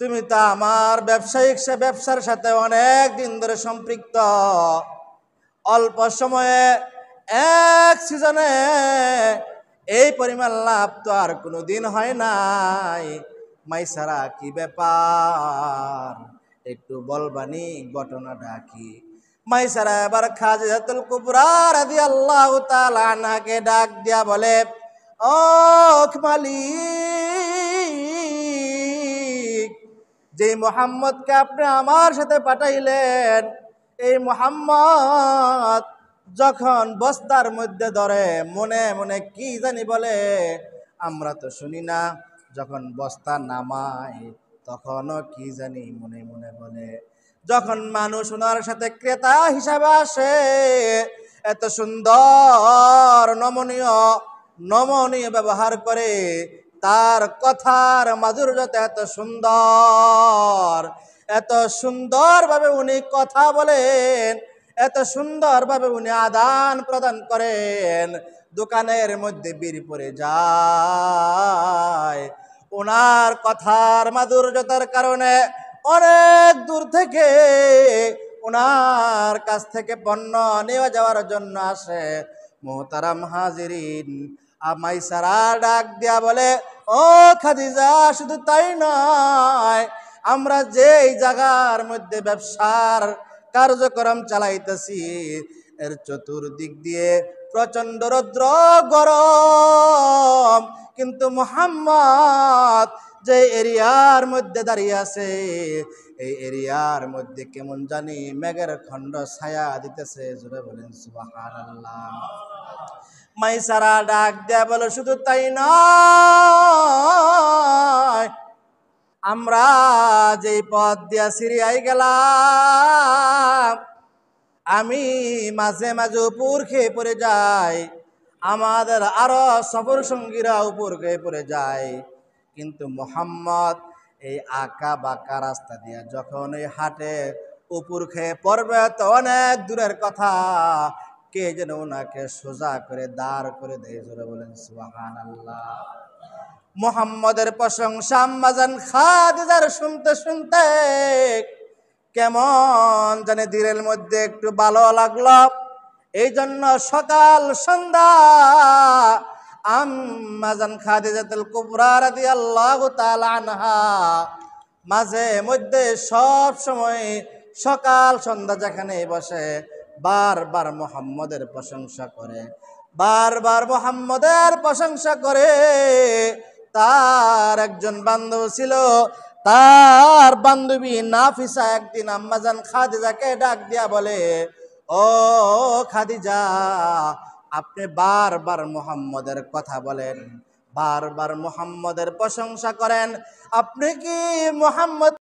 তুমি তো আমার ব্যবসার সাথে অনেক দিন ধরে সম্পৃক্ত। অল্প সময়ে এক সিজনে এই পরিমাণ লাভ তো আর কোনো দিন হয় নাই। মাইসারা কি ব্যাপার, একটু বলবানি ঘটনাটা কি? মাইসারা এবার খাদিজাতুল কুবরা রাদিয়াল্লাহু তাআলা আনহাকে ডাক দিয়া বলে, ও মালিক, যে মুহাম্মদকে আপনি আমার সাথে পাঠাইলেন, এই মুহাম্মদ যখন বস্তার মধ্যে ধরে মনে মনে কি জানি বলে, আমরা তো শুনি না। যখন বস্তা নামায় তখনও কি জানি মনে মনে বলে। যখন মানুষ ওনার সাথে ক্রেতা হিসাবে আসে, এত সুন্দর নমনীয় ব্যবহার করে, তার কথার মাধুর্যতা এত সুন্দরভাবে উনি কথা বলেন, এত সুন্দরভাবে উনি আদান প্রদান করেন, দোকানের মধ্যে ভিড় পড়ে যায়। ওনার কথার মাধুর্যতার কারণে অনেক দূর থেকে ওনার কাছ থেকে পণ্য নেওয়া যাওয়ার জন্য আসে। মোহতারাম হাজিরিন, মাইসারা ডাক দিয়া বলে, ও খাদিজা, শুধু তাই নয়, আমরা যেই জায়গার মধ্যে ব্যবসার কার্যক্রম চালাইতেছি, এর চতুর্দিক দিয়ে প্রচন্ড রৌদ্র গরম, কিন্তু মুহাম্মদ যে এরিয়ার মধ্যে দাঁড়িয়ে আছে, এই এরিয়ার মধ্যে কেমন জানি মেঘের খণ্ড ছায়া দিতেছে। জোরে বলেন সুবহানাল্লাহ। মাইসারা ডাক দেয়া বলে, শুধু তাই নয়, আমরা যেই পথ দিয়া সিরিয়ায় গেলাম, আমি মাঝে মাঝে উপর খেয়ে পড়ে যাই, আমাদের আরো সফর সঙ্গীরা উপর খেয়ে পড়ে যায়, কিন্তু মুহাম্মদ এই আঁকা বাঁকা রাস্তা দিয়া যখন এই হাটে উপর খেয়ে পড়বে, তো অনেক দূরের কথা, কে যেন ওনাকে সোজা করে দাঁড় করে দেয়। জোরে বলেন সুবহানাল্লাহ। মুহাম্মদের প্রশংসা আম্মাজান খাদিজার শুনতে শুনতে কেমন জানে দিলের মধ্যে একটু ভালো লাগলো। এই জন্য সকাল সন্ধ্যা আম্মাজান খাদিজাতুল কুবরা রাদিয়াল্লাহু তাআলা আনহা মাঝে মধ্যে সব সময় সকাল সন্ধ্যা যেখানে বসে বারবার মুহাম্মদের প্রশংসা করে, বারবার মুহাম্মদের প্রশংসা করে। তার একজন বান্ধব ছিল, তার বান্ধবী নাফিসা একদিন আম্মাজান খাদিজাকে ডাক দিয়া বলে, ও খাদিজা, আপনি বারবার মুহাম্মদের কথা বলেন, বারবার মুহাম্মদের প্রশংসা করেন, আপনি কি মুহাম্মদ